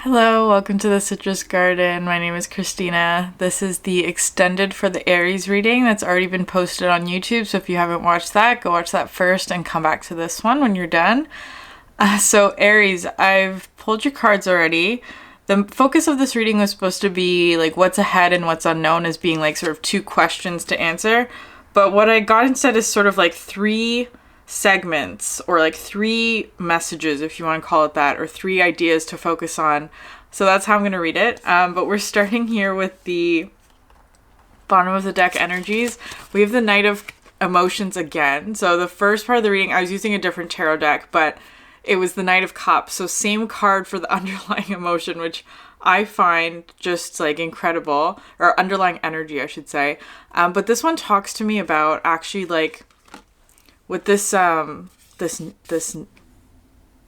Hello, welcome to the Citrus Garden. My name is Christina. This is the extended for the ARIES reading that's already been posted on YouTube. So if you haven't watched that, go watch that first and come back to this one when you're done. So ARIES, I've pulled your cards already. The focus of this reading was supposed to be like what's ahead and what's unknown as being like sort of two questions to answer. But what I got instead is sort of like three segments or like three messages, if you want to call it that, or three ideas to focus on. So that's how I'm going to read it. But we're starting here with the bottom of the deck energies. We have the Knight of Emotions again. So the first part of the reading, I was using a different tarot deck, but it was the Knight of Cups. So same card for the underlying emotion, which I find just like incredible, or underlying energy, I should say. But this one talks to me about actually like with this this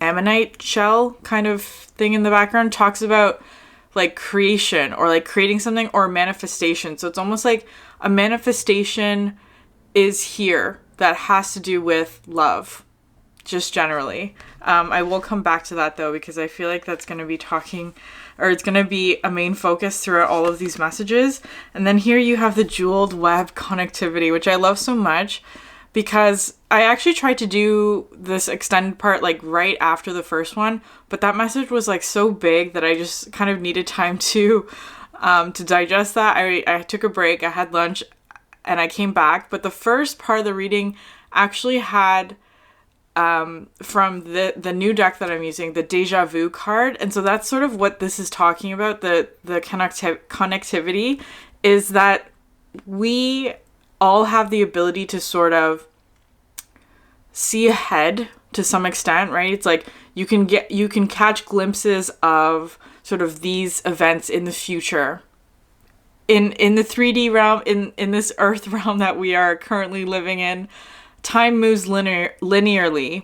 ammonite shell kind of thing in the background, talks about like creation or like creating something or manifestation. So it's almost like a manifestation is here that has to do with love, just generally. I will come back to that though, because I feel like that's going to be it's going to be a main focus throughout all of these messages. And then here you have the jeweled web connectivity, which I love so much, because I actually tried to do this extended part like right after the first one, but that message was like so big that I just kind of needed time to digest that. I took a break, I had lunch, and I came back. But the first part of the reading actually had from the new deck that I'm using, the Deja Vu card. And so that's sort of what this is talking about. The connectivity is that we all have the ability to sort of see ahead to some extent, right? It's like you can catch glimpses of sort of these events in the future. In the 3D realm, in this earth realm that we are currently living in, time moves linearly,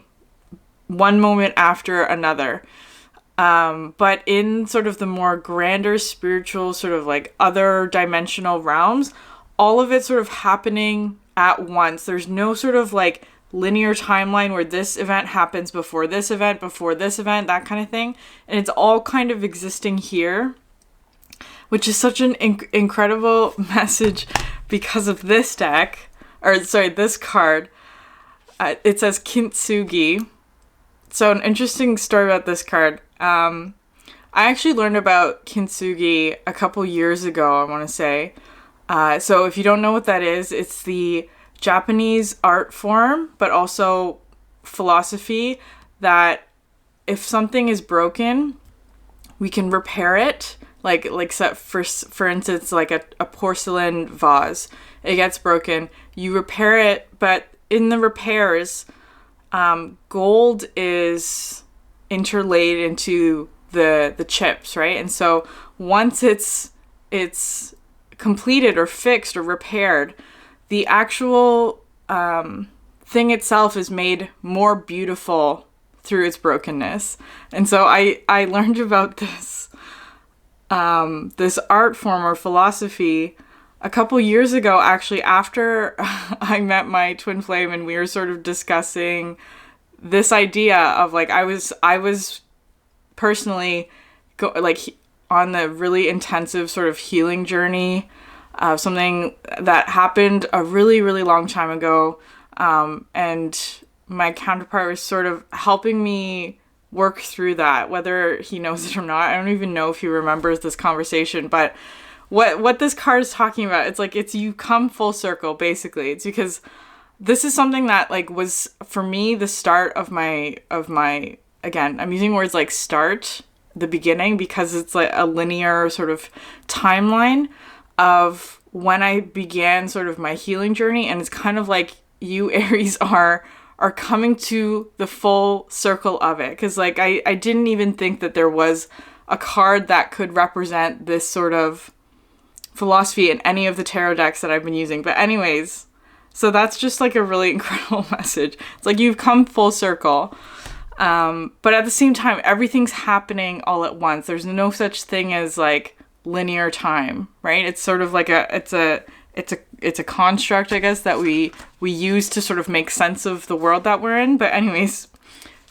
one moment after another. But in sort of the more grander spiritual, sort of like other dimensional realms, all of it sort of happening at once. There's no sort of like linear timeline where this event happens before this event, that kind of thing. And it's all kind of existing here, which is such an incredible message because of this deck, this card. It says Kintsugi. So an interesting story about this card. I actually learned about Kintsugi a couple years ago, I want to say. So if you don't know what that is, it's the Japanese art form, but also philosophy that if something is broken, we can repair it. Like for instance, like a porcelain vase, it gets broken, you repair it, but in the repairs, gold is interlaid into the chips, right? And so once it's completed or fixed or repaired, the actual thing itself is made more beautiful through its brokenness. And so I learned about this art form or philosophy a couple years ago, actually, after I met my twin flame, and we were sort of discussing this idea of like I was personally on the really intensive sort of healing journey of something that happened a really, really long time ago. And my counterpart was sort of helping me work through that, whether he knows it or not. I don't even know if he remembers this conversation, but what this card is talking about, it's you come full circle, basically. It's because this is something that like was for me the start of my again, I'm using words like start, the beginning, because it's like a linear sort of timeline of when I began sort of my healing journey. And it's kind of like you Aries are coming to the full circle of it. Because like I didn't even think that there was a card that could represent this sort of philosophy in any of the tarot decks that I've been using. But anyways, so that's just like a really incredible message. It's like you've come full circle. But at the same time, everything's happening all at once. There's no such thing as like linear time, right? It's sort of like it's a construct, I guess, that we use to sort of make sense of the world that we're in. But anyways,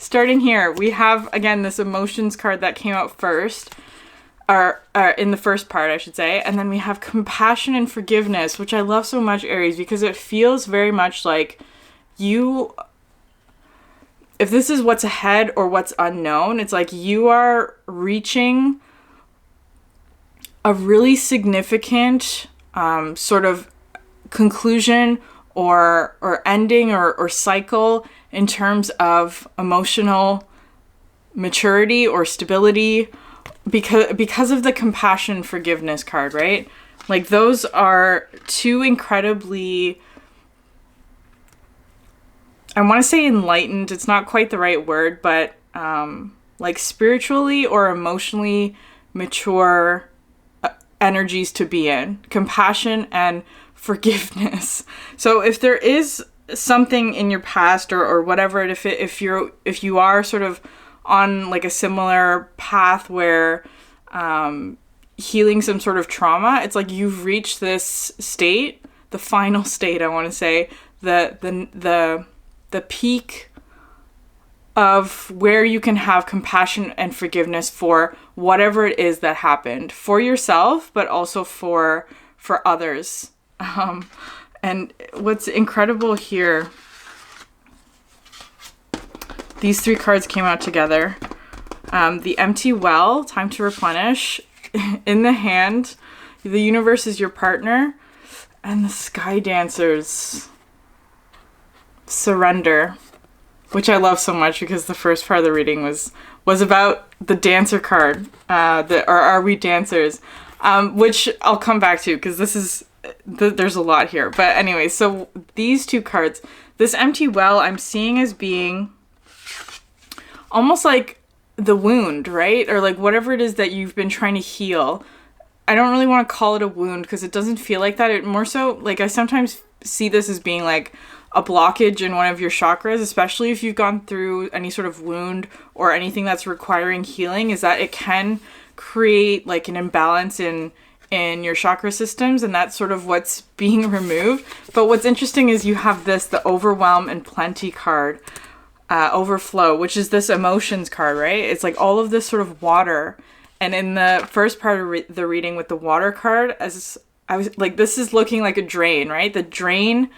starting here, we have, again, this emotions card that came out first, or in the first part, I should say. And then we have compassion and forgiveness, which I love so much, Aries, because it feels very much like you, if this is what's ahead or what's unknown, it's like you are reaching a really significant sort of conclusion or ending or cycle in terms of emotional maturity or stability, because of the compassion and forgiveness card, right? Like, those are two incredibly, I want to say enlightened, it's not quite the right word, but like spiritually or emotionally mature energies to be in. Compassion and forgiveness. So if there is something in your past or whatever, if you are sort of on like a similar path where healing some sort of trauma, it's like you've reached this state, the final state, I want to say, the peak of where you can have compassion and forgiveness for whatever it is that happened, for yourself, but also for others. And what's incredible here, these three cards came out together. The empty well, time to replenish. In the hand, the universe is your partner. And the sky dancers, surrender. Which I love so much because the first part of the reading was about the dancer card, or are we dancers, which I'll come back to because this is, there's a lot here. But anyway, so these two cards, this empty well I'm seeing as being almost like the wound, right? Or like whatever it is that you've been trying to heal. I don't really want to call it a wound because it doesn't feel like that. It more so, like, I sometimes see this as being like a blockage in one of your chakras, especially if you've gone through any sort of wound or anything that's requiring healing, is that it can create like an imbalance in your chakra systems, and that's sort of what's being removed. But what's interesting is you have this, the overwhelm and plenty card, overflow, which is this emotions card, right? It's like all of this sort of water. And in the first part of the reading with the water card, as I was like, this is looking like a drain, right? The drain,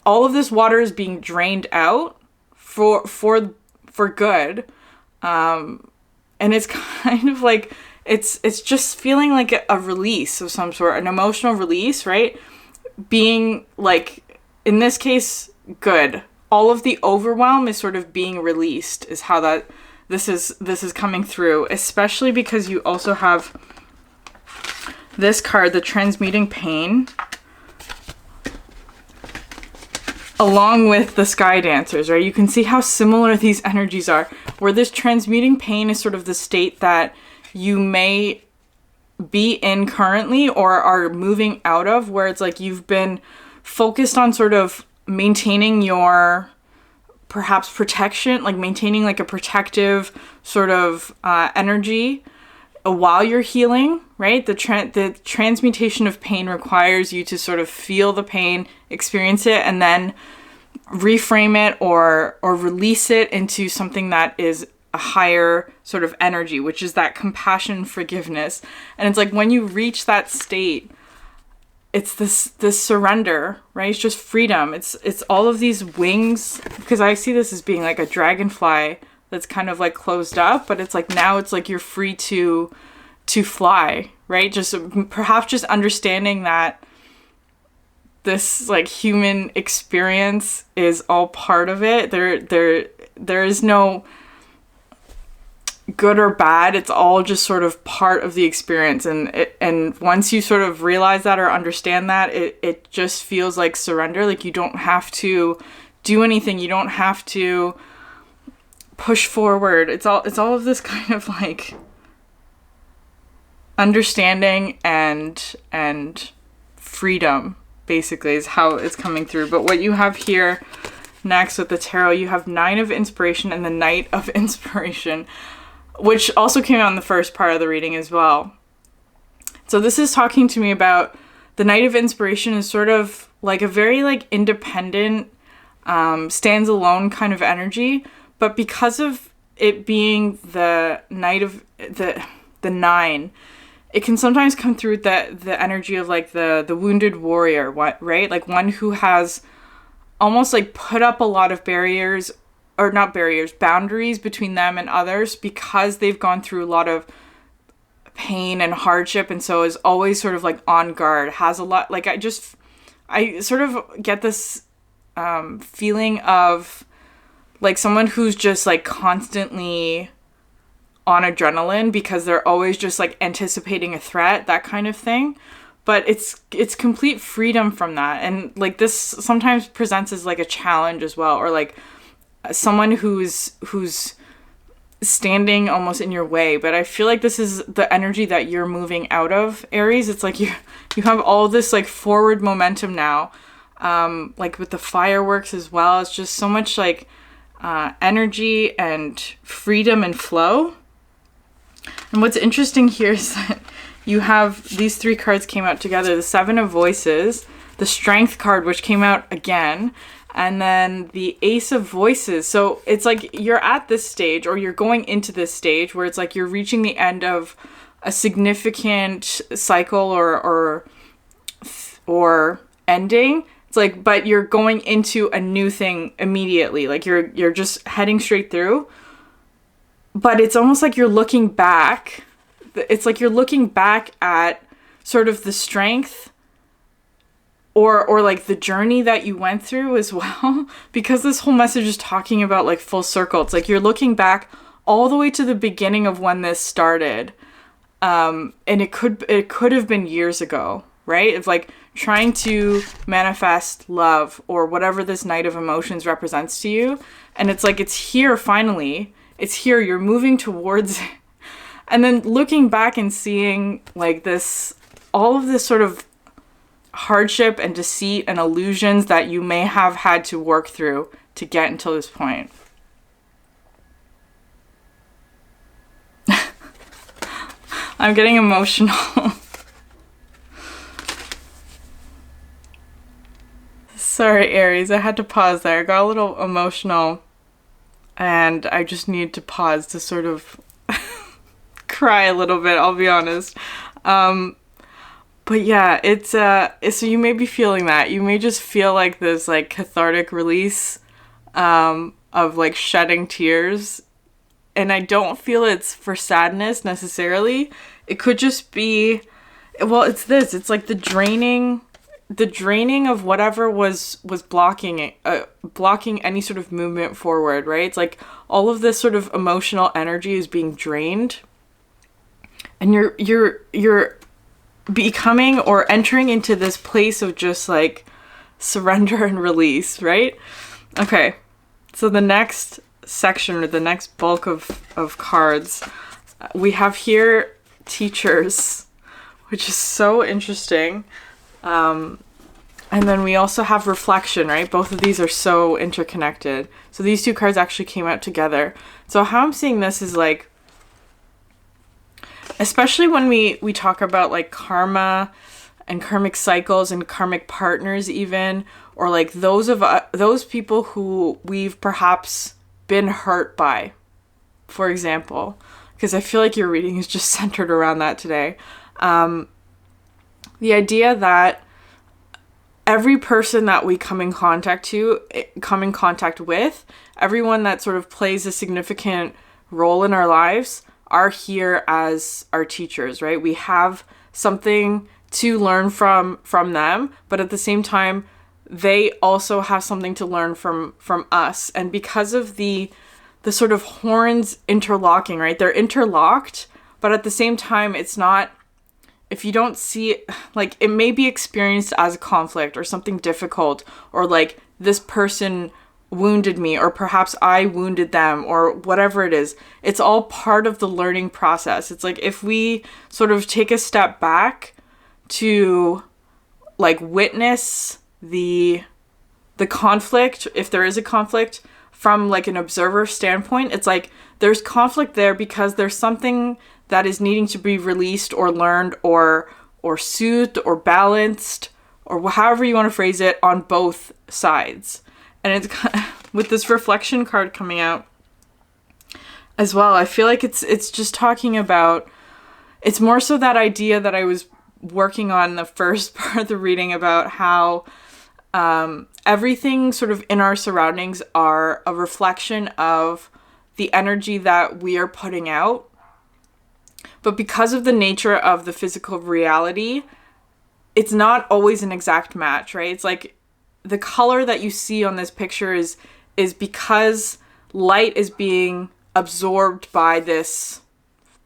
all of this water is being drained out for good. And it's kind of like, it's just feeling like a release of some sort, an emotional release, right? Being like, in this case, good. All of the overwhelm is sort of being released, is how that this is coming through, especially because you also have this card, the transmuting pain, along with the sky dancers, right? You can see how similar these energies are, where this transmuting pain is sort of the state that you may be in currently or are moving out of, where it's like you've been focused on sort of maintaining your perhaps protection, like maintaining like a protective sort of energy while you're healing, right? The transmutation of pain requires you to sort of feel the pain, experience it, and then reframe it or release it into something that is a higher sort of energy, which is that compassion, forgiveness. And it's like when you reach that state, it's this surrender, right? It's just freedom. It's all of these wings, because I see this as being like a dragonfly that's kind of like closed up, but it's like now it's like you're free to fly, right? Just perhaps just understanding that this like human experience is all part of it. There is no good or bad. It's all just sort of part of the experience, and once you sort of realize that or understand that, it just feels like surrender. Like you don't have to do anything. You don't have to push forward. It's all of this kind of like understanding and freedom, basically, is how it's coming through. But what you have here next with the tarot, you have 9 of Inspiration and the Knight of Inspiration, which also came out in the first part of the reading as well. So this is talking to me about the Knight of Inspiration is sort of like a very like independent, stands alone kind of energy, But because of it being the night of the 9, it can sometimes come through the energy of like the wounded warrior, right? Like one who has almost like put up a lot of barriers, or not barriers, boundaries between them and others, because they've gone through a lot of pain and hardship, and so is always sort of like on guard, has a lot, like I sort of get this feeling of like someone who's just like constantly on adrenaline because they're always just like anticipating a threat, that kind of thing. But it's complete freedom from that. And like this sometimes presents as like a challenge as well, or like someone who's standing almost in your way. But I feel like this is the energy that you're moving out of, Aries. It's like you have all this like forward momentum now, like with the fireworks as well. It's just so much like energy and freedom and flow. And what's interesting here is that you have these 3 cards came out together: the 7 of Voices, the Strength card, which came out again, and then the Ace of Voices. So it's like you're at this stage, or you're going into this stage where it's like you're reaching the end of a significant cycle or ending. It's like, but you're going into a new thing immediately. Like you're just heading straight through. But it's almost like you're looking back. It's like you're looking back at sort of the strength or like the journey that you went through as well, because this whole message is talking about like full circle. It's like you're looking back all the way to the beginning of when this started. And it could have been years ago, right? It's like trying to manifest love or whatever this Knight of Emotions represents to you. And it's like, it's here finally. It's here. You're moving towards it. And then looking back and seeing like this, all of this sort of hardship and deceit and illusions that you may have had to work through to get until this point. I'm getting emotional. Sorry, Aries, I had to pause there. I got a little emotional and I just need to pause to sort of cry a little bit, I'll be honest. But yeah, it's so you may be feeling that. You may just feel like this like cathartic release of like shedding tears. And I don't feel it's for sadness necessarily. It could just be, well, it's this. It's like the draining of whatever was blocking it, blocking any sort of movement forward, right? It's like all of this sort of emotional energy is being drained. And you're becoming or entering into this place of just like surrender and release, right? Okay. So the next section, or the next bulk of cards, we have here Teachers, which is so interesting. And then we also have Reflection, right? Both of these are so interconnected. So these 2 cards actually came out together. So how I'm seeing this is like, especially when we talk about like karma and karmic cycles and karmic partners even, or like those people who we've perhaps been hurt by, for example, because I feel like your reading is just centered around that today. The idea that every person that we come in contact with, everyone that sort of plays a significant role in our lives are here as our teachers, right? We have something to learn from them, but at the same time, they also have something to learn from us. And because of the sort of horns interlocking, right? They're interlocked, but at the same time, it's not, if you don't see it, like it may be experienced as a conflict or something difficult, or like this person wounded me, or perhaps I wounded them, or whatever it is. It's all part of the learning process. It's like if we sort of take a step back to like witness the conflict, if there is a conflict, from like an observer standpoint, it's like there's conflict there because there's something that is needing to be released or learned or soothed or balanced, or however you want to phrase it, on both sides. And it's with this Reflection card coming out, as well. I feel like it's just talking about, it's more so that idea that I was working on in the first part of the reading about how everything sort of in our surroundings are a reflection of the energy that we are putting out. But because of the nature of the physical reality, it's not always an exact match, right? It's like the color that you see on this picture is because light is being absorbed by this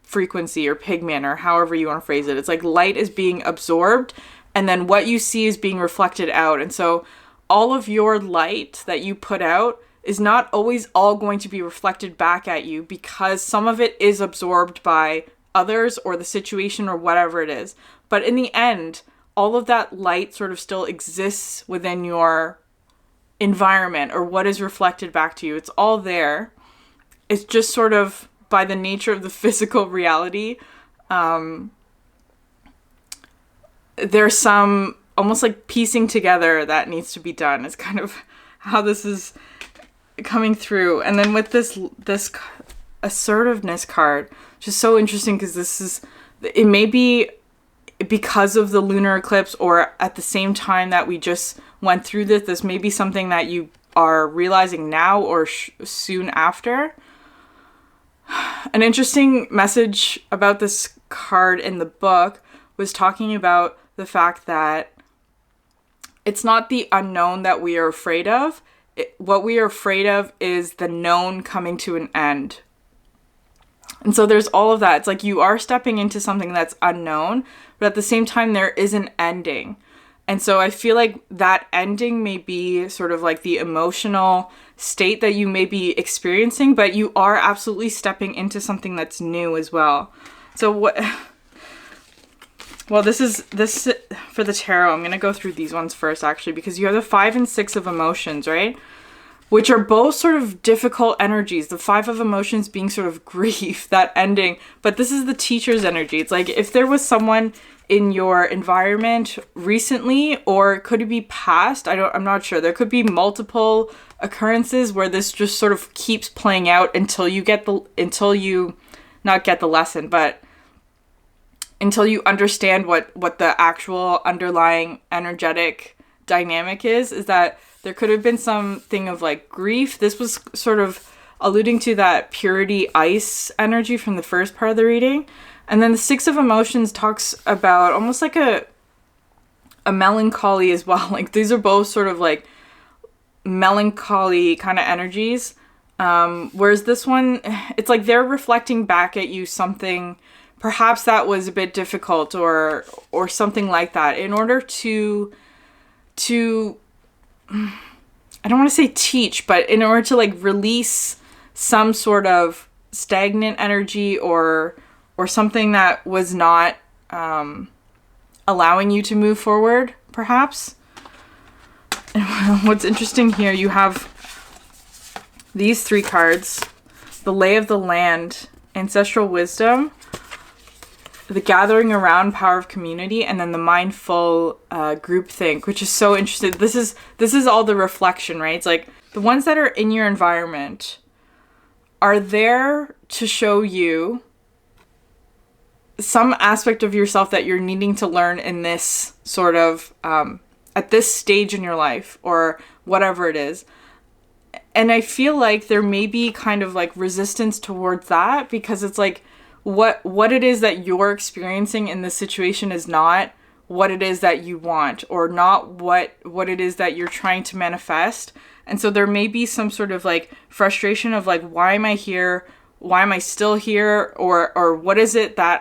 frequency or pigment or however you want to phrase it. It's like light is being absorbed and then what you see is being reflected out. And so all of your light that you put out is not always all going to be reflected back at you because some of it is absorbed by others or the situation or whatever it is. But in the end, all of that light sort of still exists within your environment or what is reflected back to you. It's all there. It's just sort of by the nature of the physical reality. There's some almost like piecing together that needs to be done. It's kind of how this is coming through. And then with this assertiveness card, which is so interesting because it may be because of the lunar eclipse or at the same time that we just went through this may be something that you are realizing now or soon after. An interesting message about this card in the book was talking about the fact that it's not the unknown that we are afraid of. What we are afraid of is the known coming to an end. And so there's all of that. It's like you are stepping into something that's unknown, but at the same time, there is an ending. And so I feel like that ending may be sort of like the emotional state that you may be experiencing, but you are absolutely stepping into something that's new as well. So this for the tarot, I'm going to go through these ones first actually, because you have the 5 and 6 of emotions, right? Which are both sort of difficult energies. The 5 of emotions being sort of grief, that ending. But this is the teacher's energy. It's like if there was someone in your environment recently, or could it be past? I'm not sure. There could be multiple occurrences where this just sort of keeps playing out until you not get the lesson, but until you understand what the actual underlying energetic dynamic is that there could have been something of like grief. This was sort of alluding to that purity ice energy from the first part of the reading. And then the 6 of emotions talks about almost like a melancholy as well. Like these are both sort of like melancholy kind of energies. Whereas this one, it's like they're reflecting back at you something perhaps that was a bit difficult or something like that in order to I don't want to say teach, but in order to like release some sort of stagnant energy or something that was not allowing you to move forward, perhaps. And what's interesting here, you have these 3 cards: the Lay of the Land, Ancestral Wisdom, the Gathering Around, Power of Community, and then the Mindful Groupthink, which is so interesting. This is all the reflection, right? It's like the ones that are in your environment are there to show you some aspect of yourself that you're needing to learn in this sort of, at this stage in your life or whatever it is. And I feel like there may be kind of like resistance towards that because it's like, what it is that you're experiencing in this situation is not what it is that you want or not what it is that you're trying to manifest. And so there may be some sort of like frustration of like, why am I here? Why am I still here? Or what is it that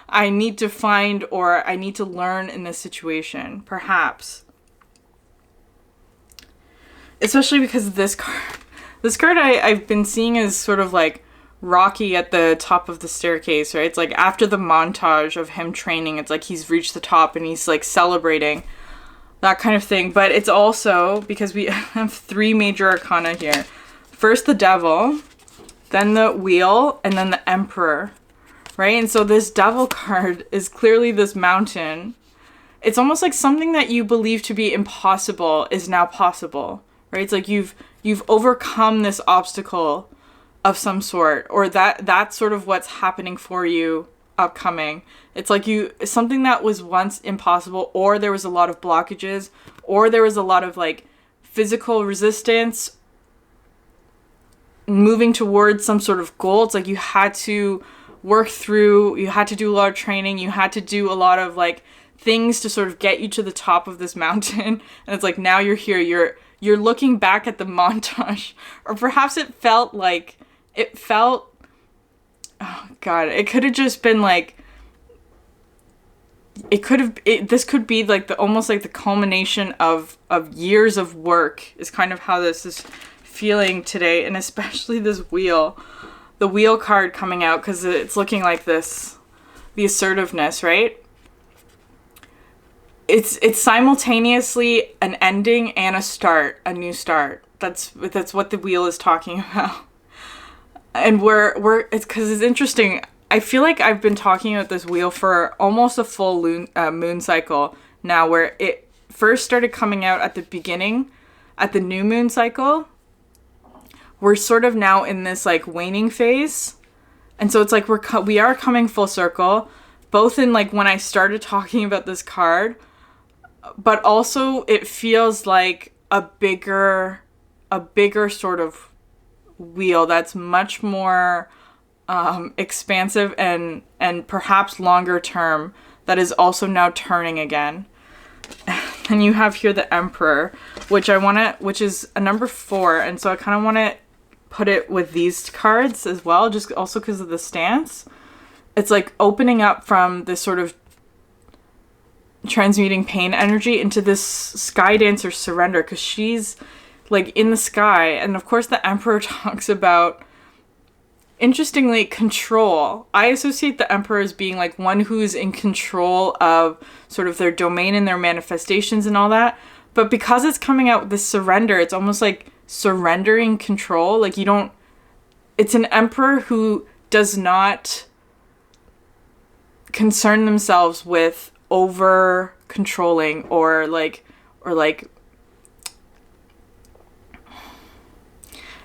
I need to find or I need to learn in this situation, perhaps. Especially because this card I've been seeing is sort of like Rocky at the top of the staircase, right? It's like after the montage of him training, it's like he's reached the top and he's like celebrating, that kind of thing. But it's also because we have 3 major arcana here. First the Devil, then the Wheel, and then the Emperor, right? And so this Devil card is clearly this mountain. It's almost like something that you believe to be impossible is now possible, right? It's like you've overcome this obstacle of some sort, or that's sort of what's happening for you upcoming. It's like something that was once impossible, or there was a lot of blockages, or there was a lot of like physical resistance moving towards some sort of goal. It's like you had to work through, you had to do a lot of training, you had to do a lot of like things to sort of get you to the top of this mountain. And it's like, now you're here, you're looking back at the montage, or perhaps it felt, oh God, it could have just been like, this could be like almost like the culmination of years of work, is kind of how this is feeling today. And especially the wheel card coming out, because it's looking like this, the assertiveness, right? It's simultaneously an ending and a start, a new start. That's what the wheel is talking about. And it's because it's interesting. I feel like I've been talking about this wheel for almost a full moon cycle now, where it first started coming out at the beginning, at the new moon cycle. We're sort of now in this like waning phase. And so it's like we are coming full circle, both in like when I started talking about this card, but also it feels like a bigger sort of wheel that's much more expansive and perhaps longer term, that is also now turning again. And you have here the Emperor, which is a number 4, and so I kind of want to put it with these cards as well, just also because of the stance. It's like opening up from this sort of transmuting pain energy into this Sky Dancer surrender, because she's like in the sky. And of course the Emperor talks about, interestingly, control. I associate the Emperor as being like one who's in control of sort of their domain and their manifestations and all that. But because it's coming out with this surrender, it's almost like surrendering control. Like it's an Emperor who does not concern themselves with over controlling or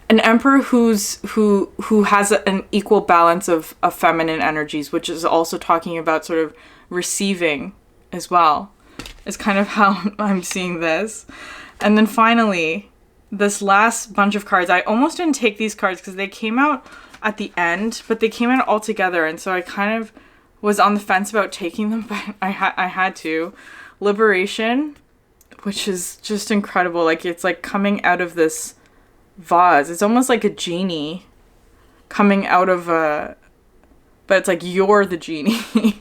an Emperor who has an equal balance of feminine energies, which is also talking about sort of receiving as well, is kind of how I'm seeing this. And then finally, this last bunch of cards, I almost didn't take these cards because they came out at the end, but they came out all together, and so I kind of was on the fence about taking them, but I had to. Liberation, which is just incredible. Like, it's like coming out of this vase. It's almost like a genie coming out of but it's like you're the genie.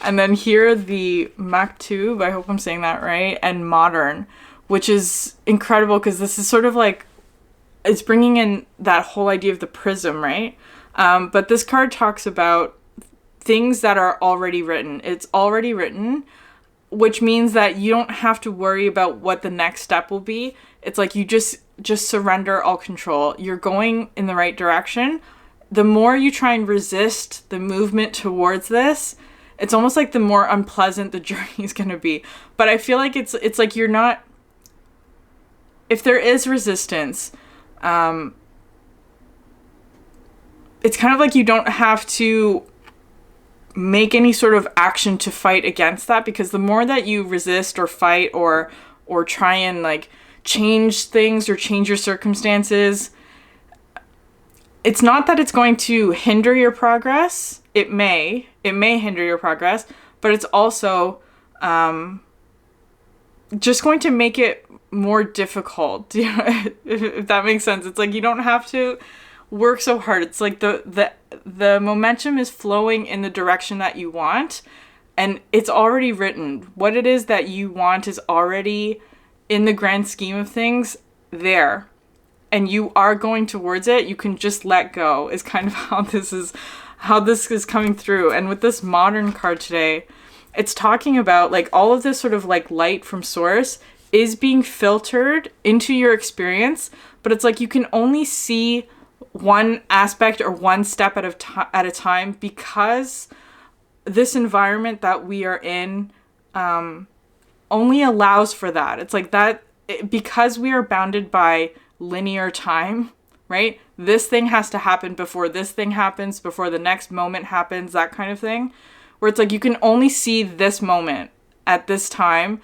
And then here the Maktub, I hope I'm saying that right, and Modern, which is incredible because this is sort of like, it's bringing in that whole idea of the prism, right? But this card talks about things that are already written. It's already written, which means that you don't have to worry about what the next step will be. It's like you just surrender all control. You're going in the right direction. The more you try and resist the movement towards this, it's almost like the more unpleasant the journey is going to be. But I feel like it's like you're not, if there is resistance, it's kind of like you don't have to make any sort of action to fight against that, because the more that you resist or fight or try and like change things or change your circumstances, it's not that it's going to hinder your progress. It may hinder your progress, but it's also just going to make it more difficult. If that makes sense. It's like you don't have to work so hard. It's like the momentum is flowing in the direction that you want, and it's already written. What it is that you want is already, in the grand scheme of things, there, and you are going towards it. You can just let go, is kind of how this is coming through. And with this Modern card today, it's talking about like all of this sort of like light from source is being filtered into your experience, but it's like you can only see one aspect or one step at a time, because this environment that we are in only allows for that. It's like that, because we are bounded by linear time, right? This thing has to happen before this thing happens, before the next moment happens, that kind of thing. Where it's like you can only see this moment at this time,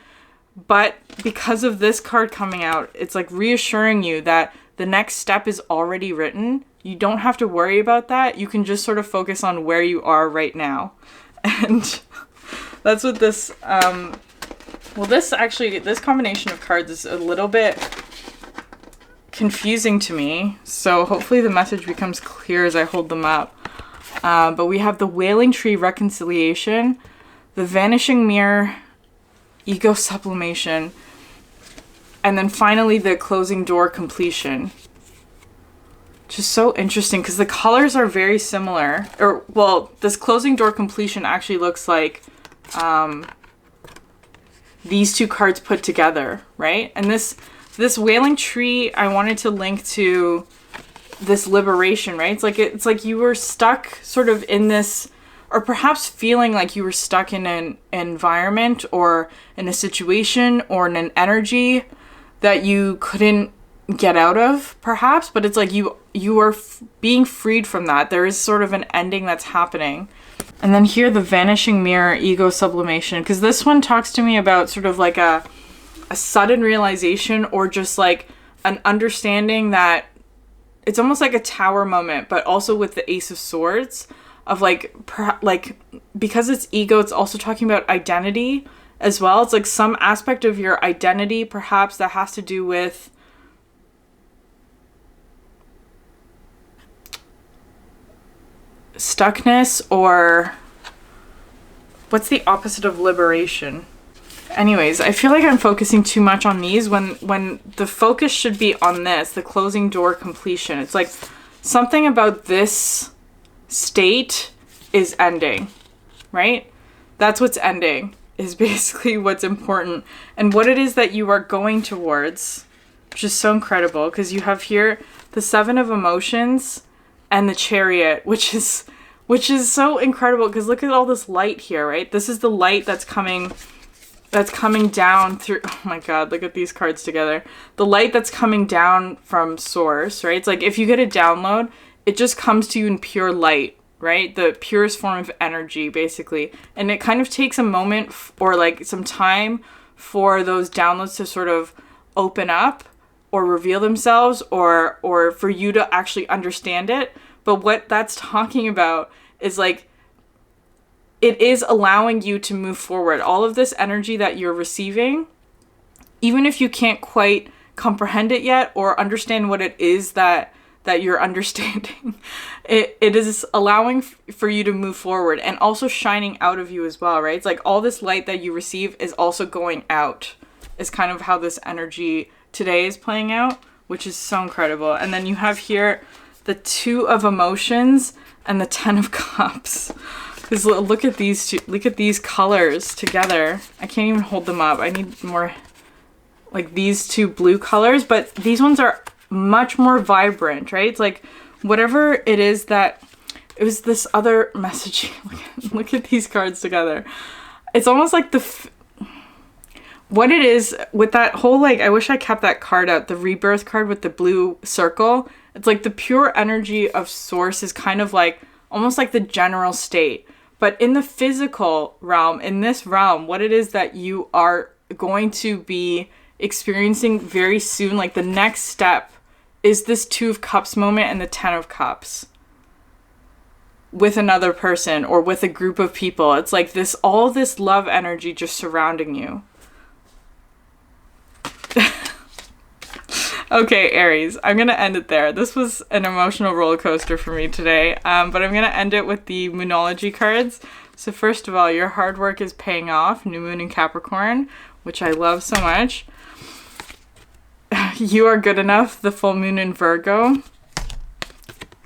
but because of this card coming out, it's like reassuring you that the next step is already written. You don't have to worry about that. You can just sort of focus on where you are right now. And that's what this, well, this combination of cards is a little bit confusing to me. So hopefully the message becomes clear as I hold them up. But we have the Wailing Tree Reconciliation, the Vanishing Mirror, Ego Sublimation, and then finally the Closing Door Completion. Just so interesting because the colors are very similar. Or, well, this Closing Door Completion actually looks like these two cards put together, right? And this Wailing Tree, I wanted to link to this liberation, right? It's like you were stuck sort of in this, or perhaps feeling like you were stuck in an environment or in a situation or in an energy that you couldn't get out of, perhaps, but it's like you are being freed from that. There is sort of an ending that's happening. And then here, the Vanishing Mirror, Ego Sublimation, because this one talks to me about sort of like a sudden realization, or just like an understanding that it's almost like a tower moment, but also with the Ace of Swords of like because it's ego, it's also talking about identity as well. It's like some aspect of your identity, perhaps, that has to do with stuckness, or what's the opposite of liberation? Anyways, I feel like I'm focusing too much on these when the focus should be on this, the Closing Door Completion. It's like something about this state is ending, right? That's what's ending, is basically what's important. And what it is that you are going towards, which is so incredible, because you have here the Seven of Emotions and the Chariot, which is so incredible, because look at all this light here, right? This is the light that's coming down through, oh my god, look at these cards together. The light that's coming down from source, right? It's like if you get a download, it just comes to you in pure light, right? The purest form of energy, basically. And it kind of takes a moment or like some time for those downloads to sort of open up or reveal themselves, or for you to actually understand it. But what that's talking about is like, it is allowing you to move forward. All of this energy that you're receiving, even if you can't quite comprehend it yet or understand what it is that you're understanding, it is allowing for you to move forward, and also shining out of you as well, right? It's like all this light that you receive is also going out, is kind of how this energy today is playing out, which is so incredible. And then you have here the Two of Emotions and the Ten of Cups. Because look at these two, look at these colors together. I can't even hold them up. I need more, like these two blue colors, but these ones are much more vibrant, right? It's like whatever it is that, it was this other message. Look at these cards together. It's almost like what it is with that whole, like, I wish I kept that card out, the Rebirth card with the blue circle. It's like the pure energy of source is kind of like, almost like the general state. But in the physical realm, in this realm, what it is that you are going to be experiencing very soon, like the next step, is this Two of Cups moment and the Ten of Cups with another person or with a group of people. It's like this, all this love energy just surrounding you. Okay, Aries, I'm going to end it there. This was an emotional roller coaster for me today, but I'm going to end it with the Moonology cards. So first of all, your hard work is paying off, New Moon in Capricorn, which I love so much. You are good enough, the Full Moon in Virgo.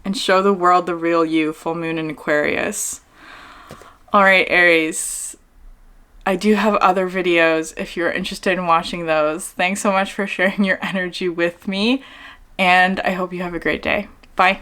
And show the world the real you, Full Moon in Aquarius. All right, Aries. I do have other videos if you're interested in watching those. Thanks so much for sharing your energy with me, and I hope you have a great day. Bye.